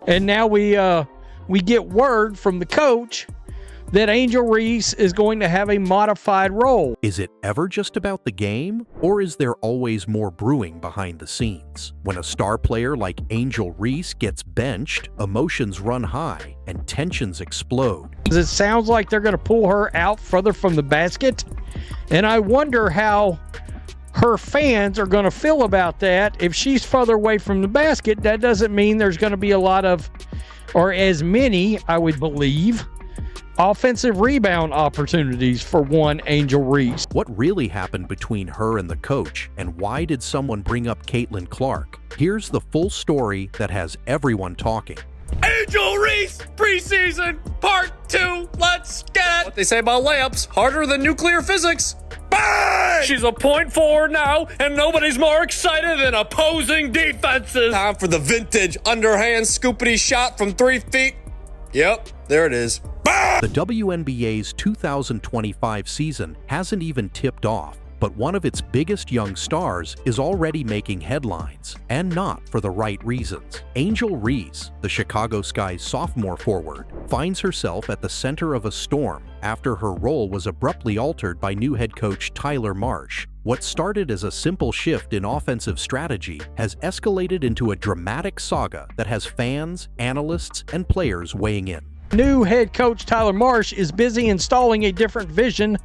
And now we get word from the coach that Angel Reese is going to have a modified role. Is it ever just about the game, or is there always more brewing behind the scenes? When a star player like Angel Reese gets benched, emotions run high and tensions explode. It sounds like they're going to pull her out further from the basket, and I wonder how her fans are going to feel about that. If she's further away from the basket, that doesn't mean there's going to be a lot of, or as many, I would believe, offensive rebound opportunities for one Angel Reese. What really happened between her and the coach, and why did someone bring up Caitlin Clark? Here's the full story that has everyone talking. Angel Reese preseason part 2. Let's get it. What they say about layups, harder than nuclear physics. Bang! She's a point forward now, and nobody's more excited than opposing defenses. Time for the vintage underhand scoopity shot from 3 feet. Yep, there it is. Bang! The WNBA's 2025 season hasn't even tipped off, but one of its biggest young stars is already making headlines, and not for the right reasons. Angel Reese, the Chicago Sky's sophomore forward, finds herself at the center of a storm after her role was abruptly altered by new head coach Tyler Marsh. What started as a simple shift in offensive strategy has escalated into a dramatic saga that has fans, analysts, and players weighing in. New head coach Tyler Marsh is busy installing a different vision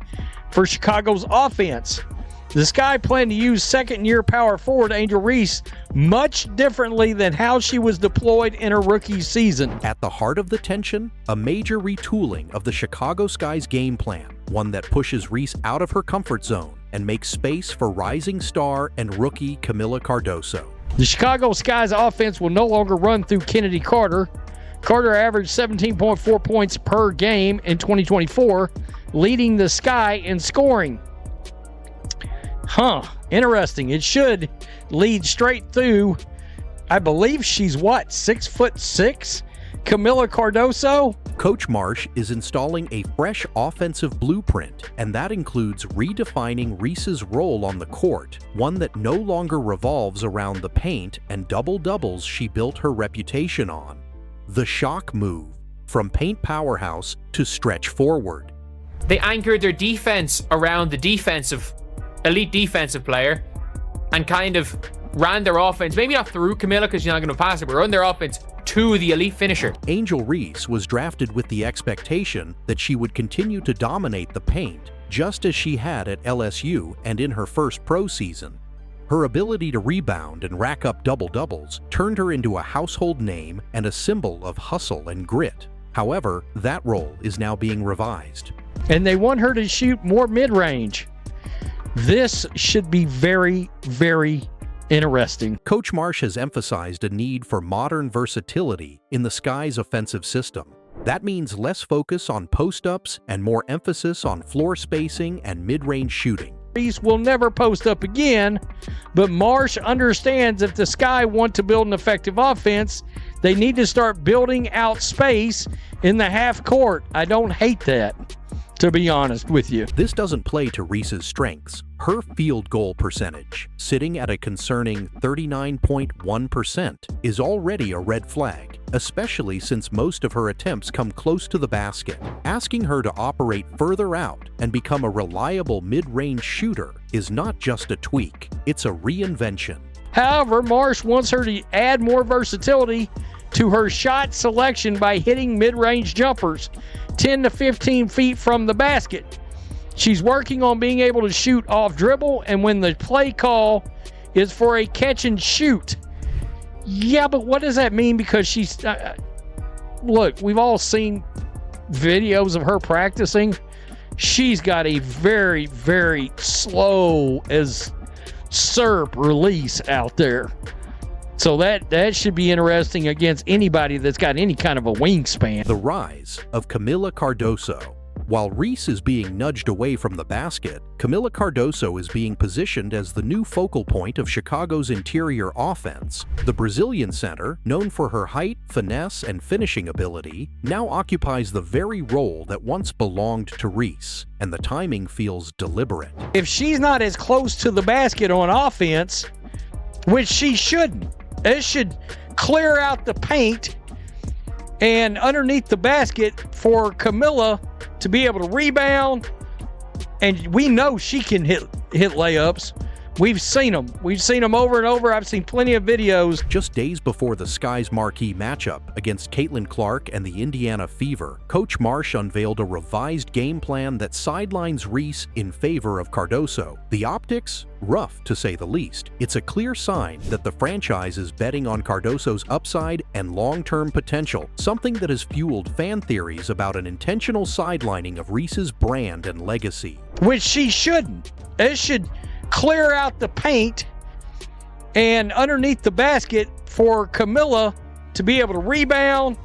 for Chicago's offense. The Sky plan to use second-year power forward Angel Reese much differently than how she was deployed in her rookie season. At the heart of the tension, a major retooling of the Chicago Sky's game plan, one that pushes Reese out of her comfort zone and makes space for rising star and rookie Camila Cardoso. The Chicago Sky's offense will no longer run through Kennedy Carter. Carter averaged 17.4 points per game in 2024, leading the Sky in scoring. Interesting. It should lead straight through, I believe she's what, 6'6"? Camila Cardoso? Coach Marsh is installing a fresh offensive blueprint, and that includes redefining Reese's role on the court, one that no longer revolves around the paint and double-doubles she built her reputation on. The shock move, from paint powerhouse to stretch forward. They anchored their defense around the elite defensive player and kind of ran their offense, maybe not through Camila because she's not going to pass it, but run their offense to the elite finisher. Angel Reese was drafted with the expectation that she would continue to dominate the paint, just as she had at LSU and in her first pro season. Her ability to rebound and rack up double-doubles turned her into a household name and a symbol of hustle and grit. However, that role is now being revised. And they want her to shoot more mid-range. This should be very, very interesting. Coach Marsh has emphasized a need for modern versatility in the Sky's offensive system. That means less focus on post-ups and more emphasis on floor spacing and mid-range shooting. Reese will never post up again, but Marsh understands if the Sky want to build an effective offense, they need to start building out space in the half court. I don't hate that, to be honest with you. This doesn't play to Reese's strengths. Her field goal percentage, sitting at a concerning 39.1%, is already a red flag, especially since most of her attempts come close to the basket. Asking her to operate further out and become a reliable mid-range shooter is not just a tweak, it's a reinvention. However, Marsh wants her to add more versatility to her shot selection by hitting mid-range jumpers 10 to 15 feet from the basket. She's working on being able to shoot off dribble and when the play call is for a catch and shoot. Yeah, but what does that mean? Because she's... look, we've all seen videos of her practicing. She's got a very, very slow as syrup release out there. So that should be interesting against anybody that's got any kind of a wingspan. The rise of Camila Cardoso. While Reese is being nudged away from the basket, Camila Cardoso is being positioned as the new focal point of Chicago's interior offense. The Brazilian center, known for her height, finesse, and finishing ability, now occupies the very role that once belonged to Reese, and the timing feels deliberate. If she's not as close to the basket on offense, which she shouldn't, it should clear out the paint and underneath the basket for Camilla to be able to rebound. And we know she can hit layups. We've seen them. We've seen them over and over. I've seen plenty of videos. Just days before the Sky's marquee matchup against Caitlin Clark and the Indiana Fever, Coach Marsh unveiled a revised game plan that sidelines Reese in favor of Cardoso. The optics? Rough, to say the least. It's a clear sign that the franchise is betting on Cardoso's upside and long-term potential, something that has fueled fan theories about an intentional sidelining of Reese's brand and legacy. Which she shouldn't. It should clear out the paint and underneath the basket for Camilla to be able to rebound.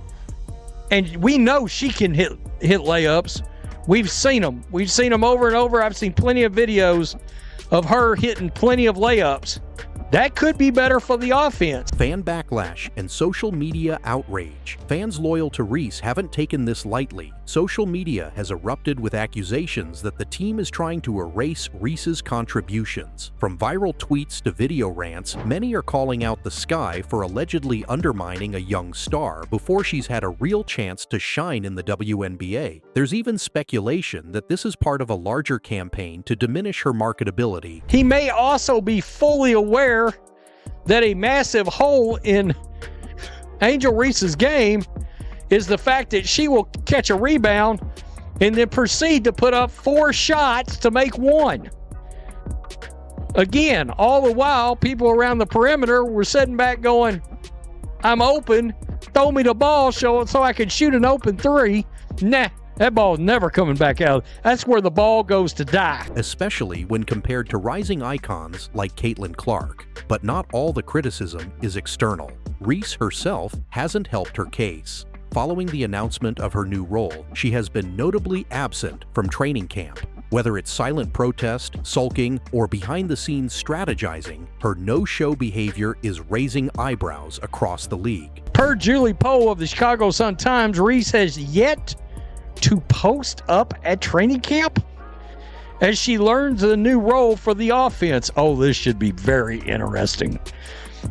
And we know she can hit layups. We've seen them. We've seen them over and over. I've seen plenty of videos of her hitting plenty of layups. That could be better for the offense. Fan backlash and social media outrage. Fans loyal to Reese haven't taken this lightly. Social media has erupted with accusations that the team is trying to erase Reese's contributions. From viral tweets to video rants, many are calling out the Sky for allegedly undermining a young star before she's had a real chance to shine in the WNBA. There's even speculation that this is part of a larger campaign to diminish her marketability. He may also be fully aware that a massive hole in Angel Reese's game is the fact that she will catch a rebound and then proceed to put up 4 shots to make 1. Again, all the while, people around the perimeter were sitting back going, I'm open, throw me the ball so I can shoot an open 3. Nah. That ball's never coming back out. That's where the ball goes to die. Especially when compared to rising icons like Caitlin Clark. But not all the criticism is external. Reese herself hasn't helped her case. Following the announcement of her new role, she has been notably absent from training camp. Whether it's silent protest, sulking, or behind-the-scenes strategizing, her no-show behavior is raising eyebrows across the league. Per Julie Poe of the Chicago Sun-Times, Reese has yet to post up at training camp as she learns a new role for the offense. Oh, this should be very interesting.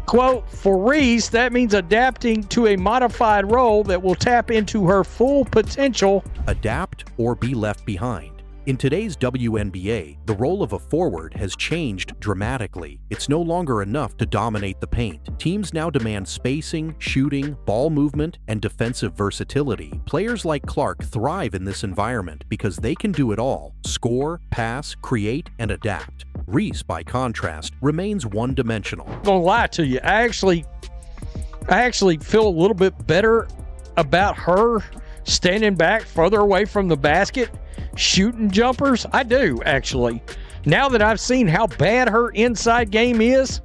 Quote, for Reese, that means adapting to a modified role that will tap into her full potential. Adapt or be left behind. In today's WNBA, the role of a forward has changed dramatically. It's no longer enough to dominate the paint. Teams now demand spacing, shooting, ball movement, and defensive versatility. Players like Clark thrive in this environment because they can do it all: score, pass, create, and adapt. Reese, by contrast, remains one-dimensional. I'm gonna lie to you, I actually feel a little bit better about her standing back further away from the basket, shooting jumpers. I do, actually. Now that I've seen how bad her inside game is,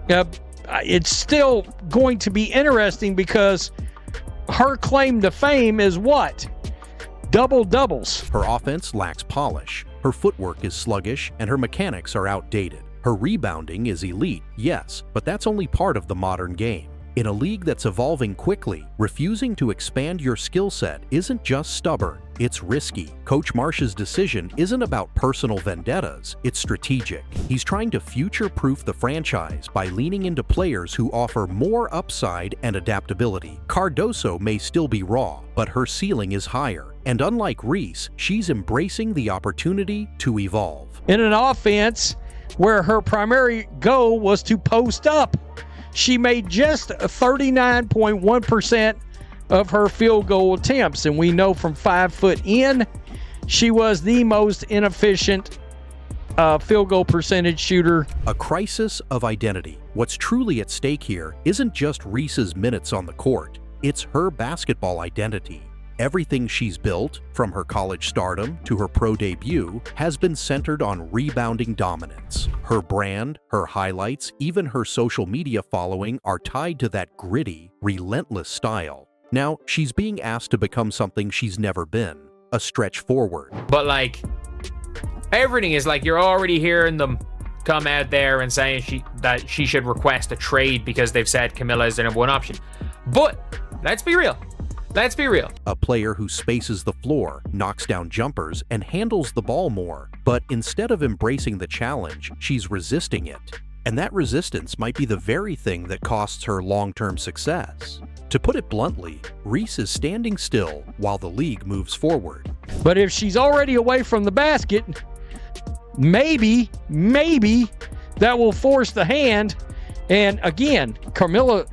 it's still going to be interesting because her claim to fame is what? Double-doubles. Her offense lacks polish, her footwork is sluggish, and her mechanics are outdated. Her rebounding is elite, yes, but that's only part of the modern game. In a league that's evolving quickly, refusing to expand your skill set isn't just stubborn, it's risky. Coach Marsh's decision isn't about personal vendettas, it's strategic. He's trying to future-proof the franchise by leaning into players who offer more upside and adaptability. Cardoso may still be raw, but her ceiling is higher. And unlike Reese, she's embracing the opportunity to evolve. In an offense where her primary goal was to post up, she made just 39.1% of her field goal attempts. And we know from 5 foot in, she was the most inefficient field goal percentage shooter. A crisis of identity. What's truly at stake here isn't just Reese's minutes on the court. It's her basketball identity. Everything she's built, from her college stardom to her pro debut, has been centered on rebounding dominance. Her brand, her highlights, even her social media following are tied to that gritty, relentless style. Now, she's being asked to become something she's never been, a stretch forward. But like, everything is like, you're already hearing them come out there and saying that she should request a trade because they've said Camilla is their number 1 option. But let's be real. Let's be real. A player who spaces the floor, knocks down jumpers, and handles the ball more. But instead of embracing the challenge, she's resisting it. And that resistance might be the very thing that costs her long-term success. To put it bluntly, Reese is standing still while the league moves forward. But if she's already away from the basket, maybe that will force the hand. And again, Camilla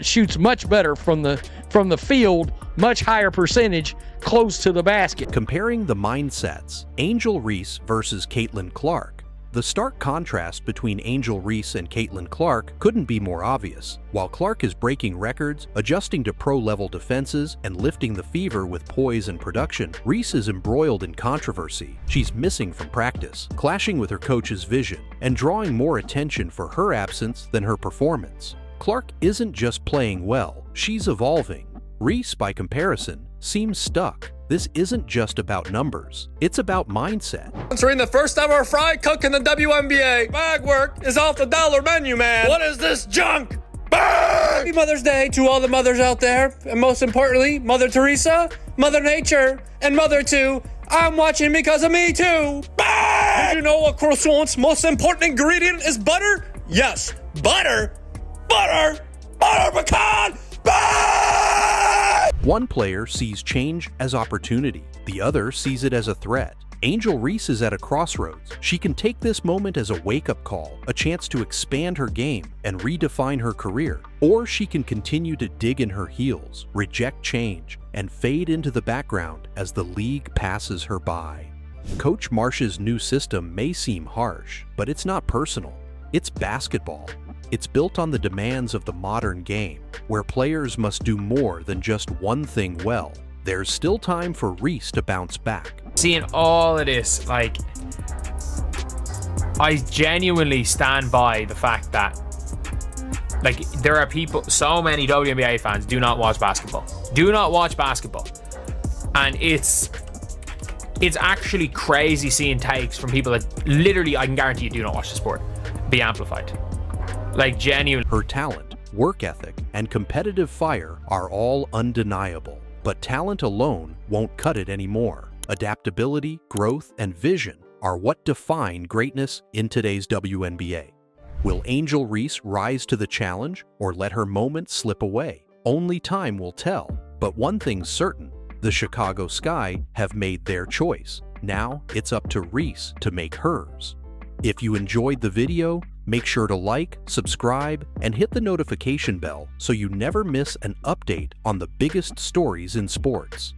shoots much better from the field, much higher percentage close to the basket. Comparing the mindsets, Angel Reese versus Caitlin Clark. The stark contrast between Angel Reese and Caitlin Clark couldn't be more obvious. While Clark is breaking records, adjusting to pro-level defenses, and lifting the fever with poise and production, Reese is embroiled in controversy. She's missing from practice, clashing with her coach's vision, and drawing more attention for her absence than her performance. Clark isn't just playing well, she's evolving. Reese, by comparison, seems stuck. This isn't just about numbers, it's about mindset. Sponsoring the first ever fry cook in the WNBA. Bag work is off the dollar menu, man. What is this junk? Bang! Happy Mother's Day to all the mothers out there. And most importantly, Mother Teresa, Mother Nature, and Mother 2. I'm watching because of me too. Bang! Did you know a croissant's most important ingredient is butter? Yes, butter. Butter pecan. Bang! One player sees change as opportunity, the other sees it as a threat. Angel Reese is at a crossroads. She can take this moment as a wake-up call, a chance to expand her game and redefine her career, or she can continue to dig in her heels, reject change, and fade into the background as the league passes her by. Coach Marsh's new system may seem harsh, but it's not personal. It's basketball. It's built on the demands of the modern game, where players must do more than just one thing well. There's still time for Reese to bounce back. Seeing all of this, like, I genuinely stand by the fact that, like, there are people, so many WNBA fans do not watch basketball. Do not watch basketball. And it's actually crazy seeing takes from people that literally, I can guarantee you, do not watch the sport, be amplified. Like, genuine. Her talent, work ethic, and competitive fire are all undeniable. But talent alone won't cut it anymore. Adaptability, growth, and vision are what define greatness in today's WNBA. Will Angel Reese rise to the challenge or let her moment slip away? Only time will tell. But one thing's certain, the Chicago Sky have made their choice. Now it's up to Reese to make hers. If you enjoyed the video, make sure to like, subscribe, and hit the notification bell so you never miss an update on the biggest stories in sports.